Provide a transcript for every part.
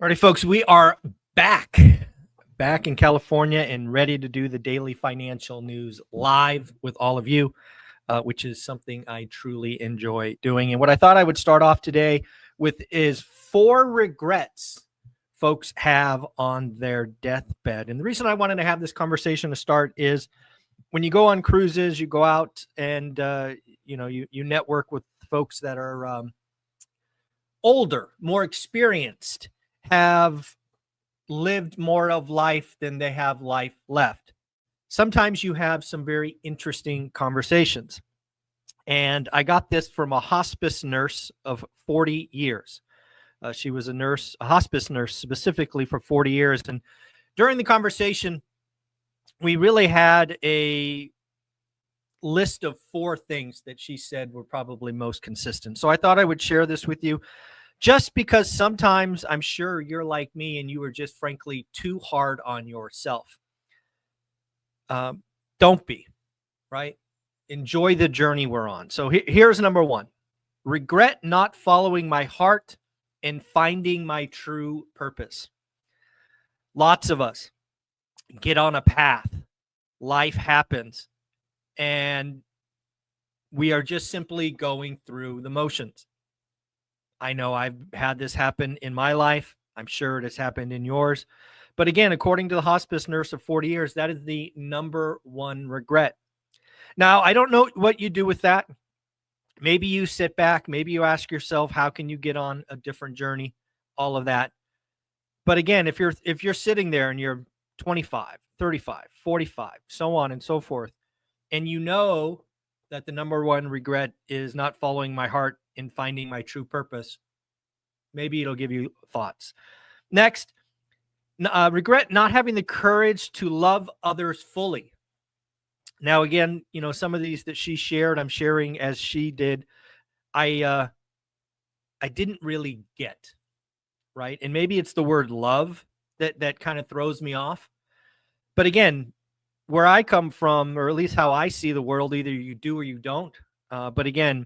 Alrighty, folks, we are back in California and ready to do the daily financial news live with all of you, which is something I truly enjoy doing. And what I thought I would start off today with is 4 regrets folks have on their deathbed. And the reason I wanted to have this conversation to start is when you go on cruises, you go out and you network with folks that are older, more experienced, have lived more of life than they have life left. Sometimes you have some very interesting conversations. And I got this from a hospice nurse of 40 years. She was a hospice nurse specifically for 40 years. And during the conversation, we really had a list of 4 things that she said were probably most consistent. So I thought I would share this with you. Just because sometimes I'm sure you're like me and you are just frankly too hard on yourself. Don't be, right? Enjoy the journey we're on. So here's number 1. Regret not following my heart and finding my true purpose. Lots of us get on a path. Life happens. And we are just simply going through the motions. I know I've had this happen in my life. I'm sure it has happened in yours. But again, according to the hospice nurse of 40 years, that is the number 1 regret. Now, I don't know what you do with that. Maybe you sit back. Maybe you ask yourself, how can you get on a different journey? All of that. But again, if you're sitting there and you're 25, 35, 45, so on and so forth, and you know that the number 1 regret is not following my heart in finding my true purpose, maybe it'll give you thoughts. Next, regret not having the courage to love others fully. Now, again, some of these that she shared, I'm sharing as she did. I didn't really get, right? And maybe it's the word love that kind of throws me off. But again, where I come from, or at least how I see the world, either you do or you don't. But again,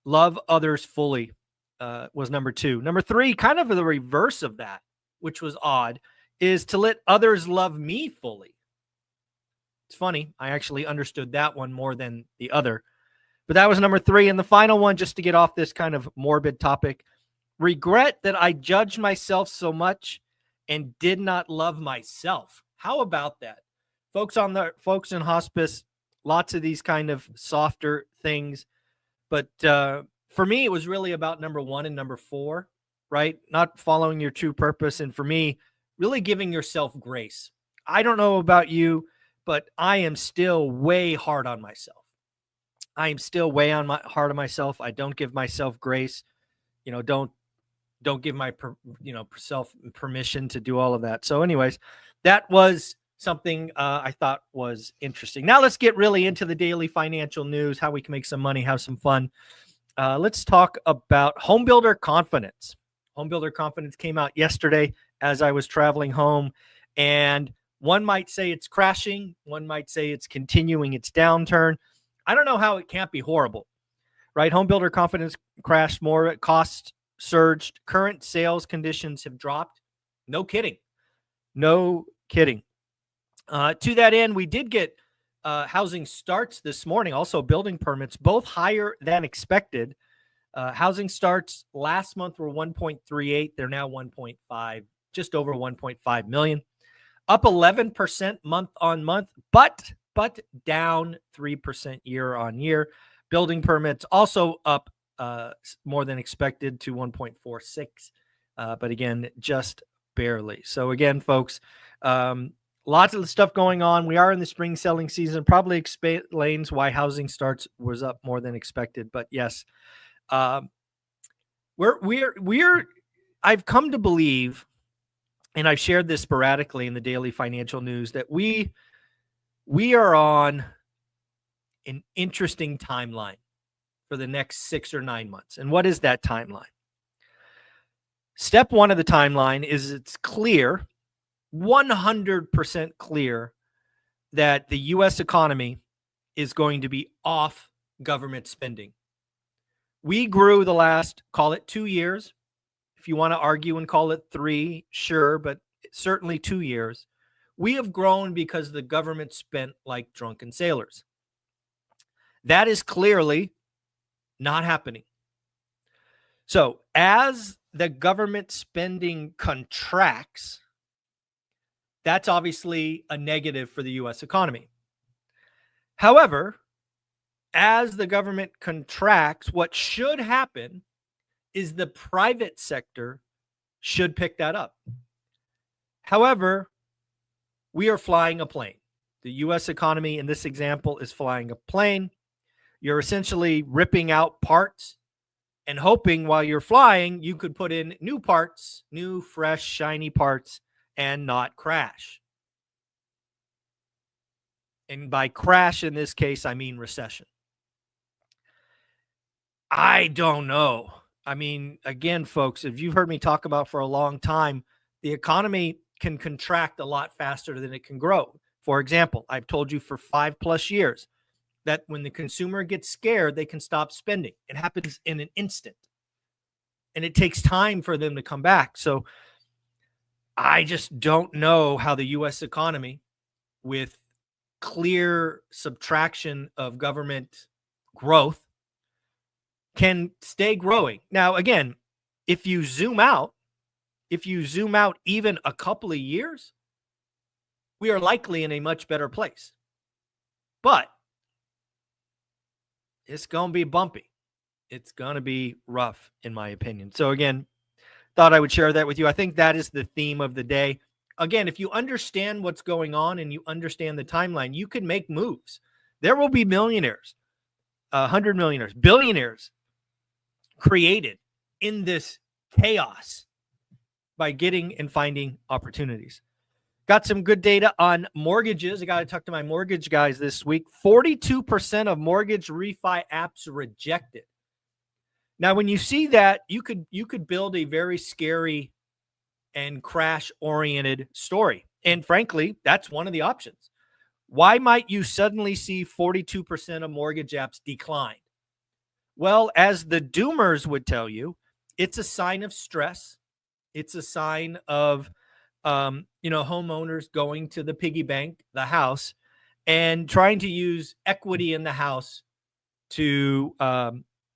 love others fully was number 2. Number 3, kind of the reverse of that, which was odd, is to let others love me fully. It's funny. I actually understood that one more than the other. But that was number 3. And the final one, just to get off this kind of morbid topic, regret that I judged myself so much and did not love myself. How about that? Folks in hospice, lots of these kind of softer things. But for me, it was really about number 1 and number 4, right? Not following your true purpose. And for me, really giving yourself grace. I don't know about you, but I am still way hard on myself. I am still way hard on myself. I don't give myself grace. Don't give myself permission to do all of that. So anyways, that was something I thought was interesting. Now let's get really into the daily financial news, how we can make some money, have some fun. Let's talk about home builder confidence. Home builder confidence came out yesterday as I was traveling home, and one might say it's crashing. One might say it's continuing its downturn. I don't know how it can't be horrible, right? Home builder confidence crashed more. Costs surged. Current sales conditions have dropped. No kidding. No kidding. To that end, we did get housing starts this morning, also building permits, both higher than expected. Housing starts last month were 1.38. They're now 1.5, just over 1.5 million. Up 11% month on month, but down 3% year on year. Building permits also up more than expected to 1.46, but again, just barely. So again, folks, lots of stuff going on. We are in the spring selling season. Probably explains why housing starts was up more than expected. But yes, I've come to believe, and I've shared this sporadically in the daily financial news, that we are on an interesting timeline for the next 6 or 9 months. And what is that timeline? Step 1 of the timeline is it's clear, 100% clear, that the U.S. economy is going to be off government spending. We grew the last, call it 2 years, If you want to argue and call it 3, sure, but certainly 2 years. We have grown because the government spent like drunken sailors. That is clearly not happening. So as the government spending contracts, that's obviously a negative for the U.S. economy. However, as the government contracts, what should happen is the private sector should pick that up. However, we are flying a plane. The U.S. economy in this example is flying a plane. You're essentially ripping out parts and hoping while you're flying, you could put in new parts, new, fresh, shiny parts, and not crash. And by crash in this case, I mean recession. I don't know. I mean, again, folks, if you've heard me talk about for a long time, the economy can contract a lot faster than it can grow. For example, I've told you for 5+ years that when the consumer gets scared, they can stop spending. It happens in an instant. And it takes time for them to come back. So I just don't know how the U.S. economy, with clear subtraction of government growth, can stay growing. Now, again, if you zoom out even a couple of years, we are likely in a much better place. But it's going to be bumpy. It's going to be rough, in my opinion. So again, thought I would share that with you. I think that is the theme of the day. Again, if you understand what's going on and you understand the timeline, you can make moves. There will be millionaires, 100 millionaires, billionaires created in this chaos by getting and finding opportunities. Got some good data on mortgages. I got to talk to my mortgage guys this week. 42% of mortgage refi apps rejected. Now, when you see that, you could build a very scary and crash-oriented story. And frankly, that's one of the options. Why might you suddenly see 42% of mortgage apps decline? Well, as the doomers would tell you, it's a sign of stress. It's a sign of homeowners going to the piggy bank, the house, and trying to use equity in the house to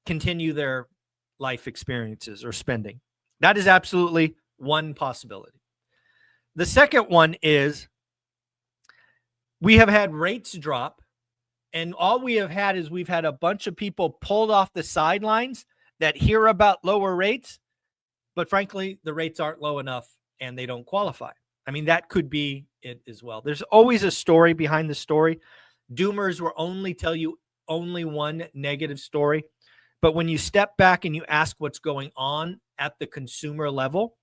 continue their life experiences or spending. That is absolutely one possibility. The second one is we have had rates drop, and all we have had is we've had a bunch of people pulled off the sidelines that hear about lower rates, but frankly, the rates aren't low enough and they don't qualify. I mean, that could be it as well. There's always a story behind the story. Doomers will only tell you only one negative story. But when you step back and you ask what's going on at the consumer level,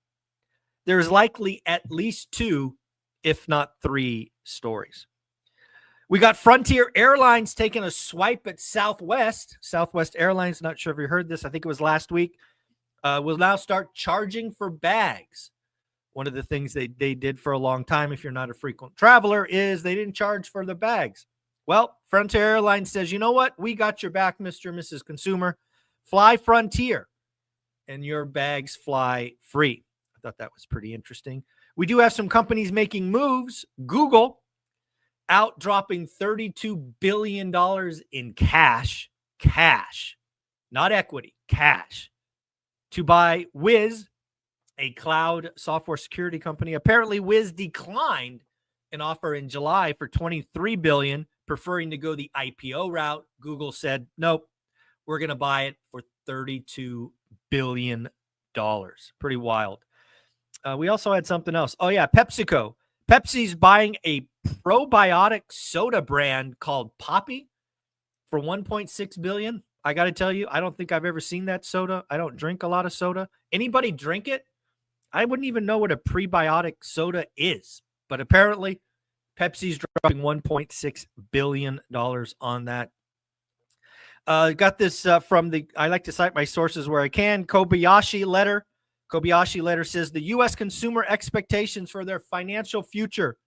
there's likely at least 2, if not 3 stories. We got Frontier Airlines taking a swipe at Southwest. Southwest Airlines, not sure if you heard this, I think it was last week, will now start charging for bags. One of the things they did for a long time, if you're not a frequent traveler, is they didn't charge for the bags. Well, Frontier Airlines says, you know what? We got your back, Mr. and Mrs. Consumer. Fly Frontier, and your bags fly free. I thought that was pretty interesting. We do have some companies making moves. Google out dropping $32 billion in cash, not equity, cash, to buy Wiz, a cloud software security company. Apparently, Wiz declined an offer in July for $23 billion, preferring to go the IPO route. Google said, nope, we're going to buy it for $32 billion. Pretty wild. We also had something else. Oh, yeah, PepsiCo. Pepsi's buying a probiotic soda brand called Poppy for $1.6 billion. I got to tell you, I don't think I've ever seen that soda. I don't drink a lot of soda. Anybody drink it? I wouldn't even know what a prebiotic soda is. But apparently, Pepsi's dropping $1.6 billion on that. Got this from I like to cite my sources where I can. Kobayashi letter. Kobayashi letter says the U.S. consumer expectations for their financial future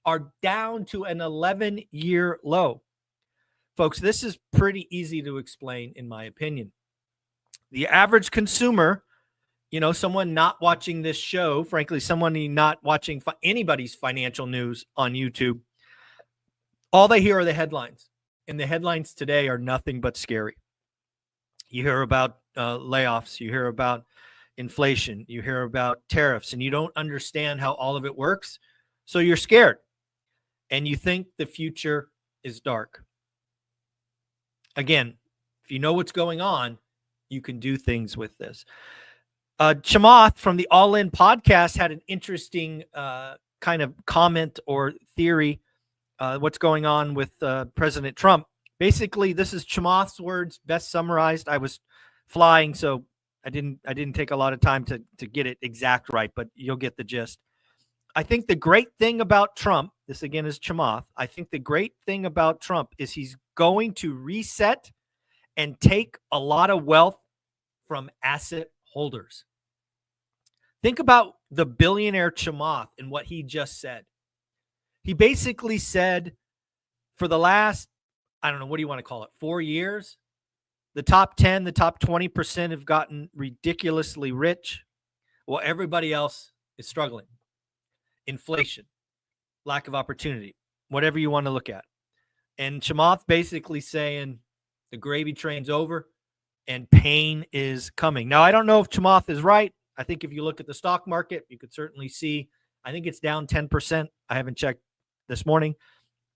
are down to an 11-year low. Folks, this is pretty easy to explain, in my opinion. The average consumer someone not watching this show, frankly, someone not watching anybody's financial news on YouTube, all they hear are the headlines. And the headlines today are nothing but scary. You hear about layoffs, you hear about inflation, you hear about tariffs, and you don't understand how all of it works. So you're scared and you think the future is dark. Again, if you know what's going on, you can do things with this. Chamath from the All In podcast had an interesting kind of comment or theory. What's going on with President Trump. Basically, this is Chamath's words, best summarized. I was flying, so I didn't take a lot of time to get it exact right, but you'll get the gist. I think the great thing about Trump, this again is Chamath, I think the great thing about Trump is he's going to reset and take a lot of wealth from asset holders. Think about the billionaire Chamath and what he just said. He basically said for the last, I don't know, what do you want to call it, 4 years, the top 10, the top 20% have gotten ridiculously rich, while everybody else is struggling. Inflation, lack of opportunity, whatever you want to look at. And Chamath basically saying the gravy train's over and pain is coming. Now, I don't know if Chamath is right. I think if you look at the stock market, you could certainly see, I think it's down 10%. I haven't checked this morning,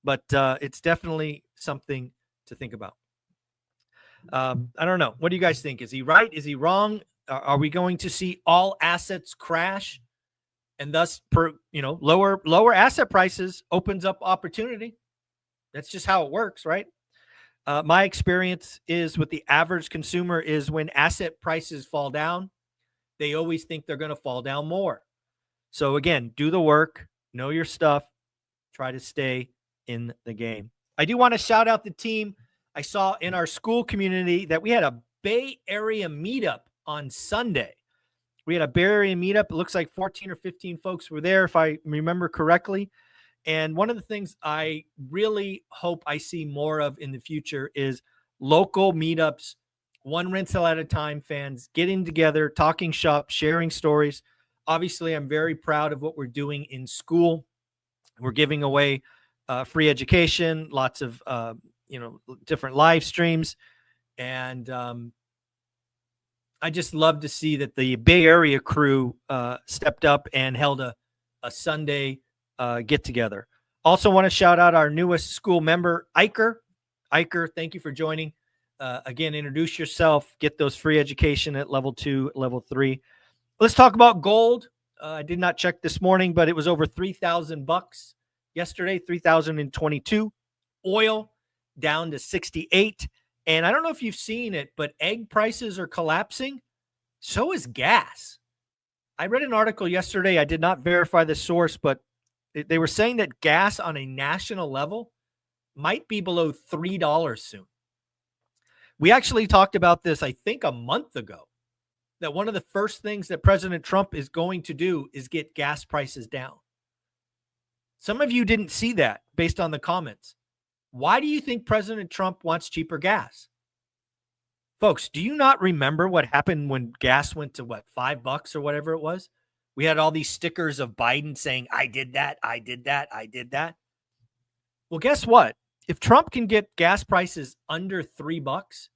but it's definitely something to think about. I don't know. What do you guys think? Is he right? Is he wrong? Are we going to see all assets crash, and thus, lower asset prices opens up opportunity? That's just how it works, right? My experience is with the average consumer is when asset prices fall down, they always think they're going to fall down more. So again, do the work, know your stuff, try to stay in the game. I do want to shout out the team. I saw in our school community that we had a Bay Area meetup on Sunday. We had a Bay Area meetup. It looks like 14 or 15 folks were there, if I remember correctly. And one of the things I really hope I see more of in the future is local meetups, one rental at a time fans getting together, talking shop, sharing stories. Obviously, I'm very proud of what we're doing in school. We're giving away free education, lots of, different live streams. And I just love to see that the Bay Area crew stepped up and held a Sunday get together. Also want to shout out our newest school member, Iker. Iker, thank you for joining. Again, introduce yourself, get those free education at level 2, level 3. Let's talk about gold. I did not check this morning, but it was over $3,000 yesterday, 3,022. Oil down to 68. And I don't know if you've seen it, but egg prices are collapsing. So is gas. I read an article yesterday. I did not verify the source, but they were saying that gas on a national level might be below $3 soon. We actually talked about this, I think, a month ago, that one of the first things that President Trump is going to do is get gas prices down. Some of you didn't see that based on the comments. Why do you think President Trump wants cheaper gas? Folks, do you not remember what happened when gas went to $5 or whatever it was? We had all these stickers of Biden saying, I did that, I did that, I did that. Well, guess what? If Trump can get gas prices under $3,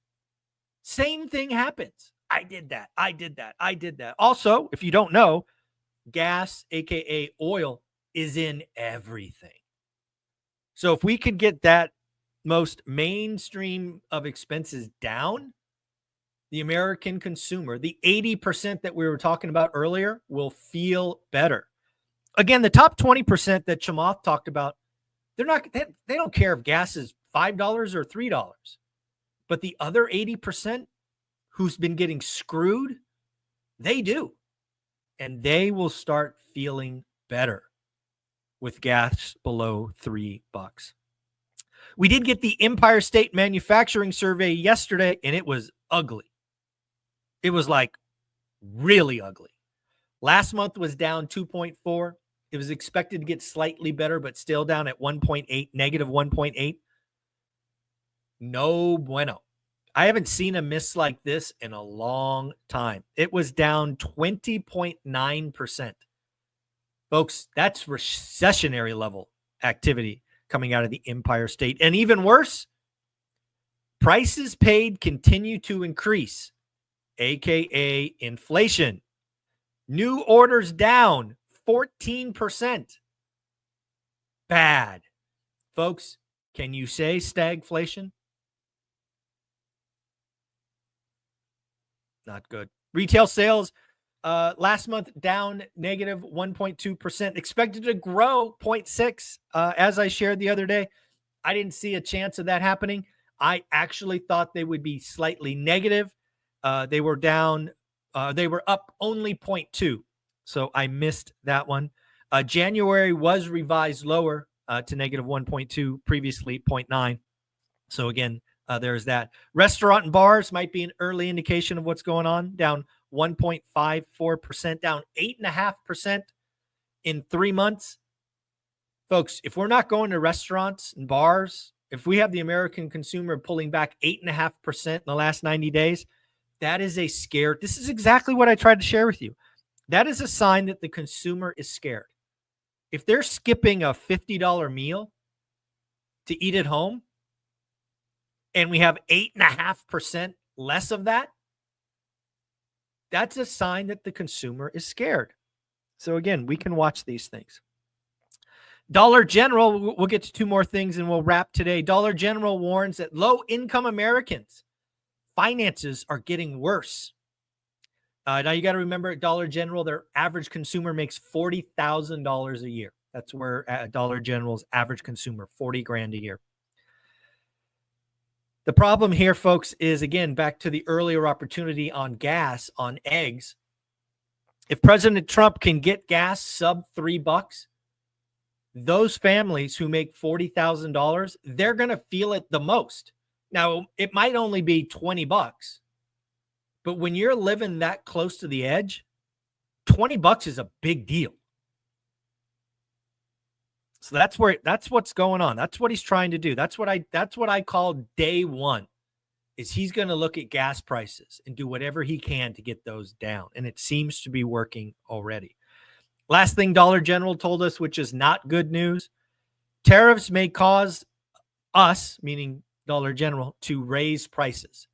same thing happens. I did that, I did that, I did that. Also, if you don't know, gas, aka oil, is in everything. So if we could get that most mainstream of expenses down, the American consumer, the 80% that we were talking about earlier, will feel better. Again, the top 20% that Chamath talked about, they don't care if gas is $5 or $3. But the other 80% who's been getting screwed, they do. And they will start feeling better with gas below $3. We did get the Empire State Manufacturing Survey yesterday, and it was ugly. It was like really ugly. Last month was down 2.4. It was expected to get slightly better, but still down at 1.8, negative 1.8. No bueno. I haven't seen a miss like this in a long time. It was down 20.9%. Folks, that's recessionary level activity coming out of the Empire State. And even worse, prices paid continue to increase, aka inflation. New orders down 14%. Bad. Folks, can you say stagflation? Not good. Retail sales last month down negative 1.2%, expected to grow 0.6. As I shared the other day, I didn't see a chance of that happening. I actually thought they would be slightly negative. They were down. They were up only 0.2. So I missed that one. January was revised lower to negative 1.2, previously 0.9. So again, there's that. Restaurant and bars might be an early indication of what's going on. Down 1.54%, down 8.5% in 3 months. Folks, if we're not going to restaurants and bars, if we have the American consumer pulling back 8.5% in the last 90 days, that is a scare. This is exactly what I tried to share with you. That is a sign that the consumer is scared. If they're skipping a $50 meal to eat at home, and we have 8.5% less of that, that's a sign that the consumer is scared. So again, we can watch these things. Dollar General, we'll get to two more things and we'll wrap today. Dollar General warns that low-income Americans' finances are getting worse. Now you got to remember at Dollar General, their average consumer makes $40,000 a year. That's where Dollar General's average consumer, $40,000 a year. The problem here, folks, is, again, back to the earlier opportunity on gas, on eggs. If President Trump can get gas sub $3, those families who make $40,000, they're going to feel it the most. Now, it might only be $20, but when you're living that close to the edge, $20 is a big deal. So that's what's going on. That's what he's trying to do. That's what I call day one, is he's going to look at gas prices and do whatever he can to get those down. And it seems to be working already. Last thing Dollar General told us, which is not good news, tariffs may cause us, meaning Dollar General, to raise prices.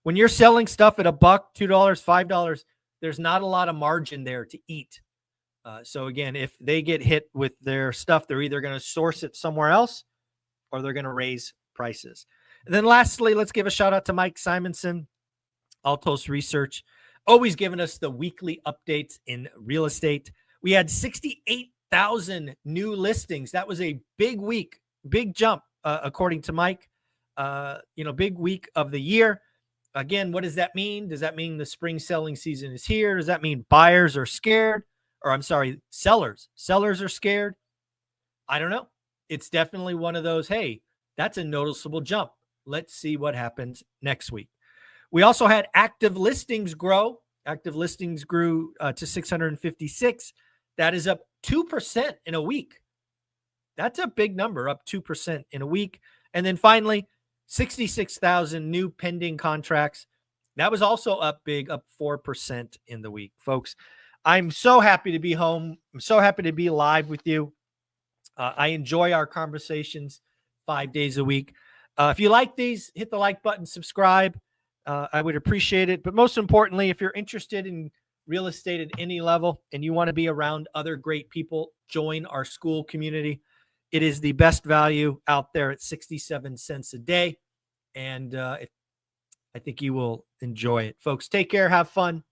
When you're selling stuff at $1, $2, $5, there's not a lot of margin there to eat. So again, if they get hit with their stuff, they're either going to source it somewhere else or they're going to raise prices. And then lastly, let's give a shout out to Mike Simonson, Altos Research, always giving us the weekly updates in real estate. We had 68,000 new listings. That was a big week, big jump, according to Mike. Big week of the year. Again, what does that mean? Does that mean the spring selling season is here? Does that mean buyers are scared? Or I'm sorry, sellers are scared? I don't know. It's definitely one of those, hey, that's a noticeable jump. Let's see what happens next week. We also had active listings grow. Active listings grew to 656. That is up 2% in a week. That's a big number, up 2% in a week. And then finally, 66,000 new pending contracts. That was also up big, up 4% in the week. Folks, I'm so happy to be home. I'm so happy to be live with you. I enjoy our conversations 5 days a week. If you like these, hit the like button, subscribe. I would appreciate it. But most importantly, if you're interested in real estate at any level and you want to be around other great people, join our school community. It is the best value out there at 67 cents a day. And I think you will enjoy it. Folks, take care. Have fun.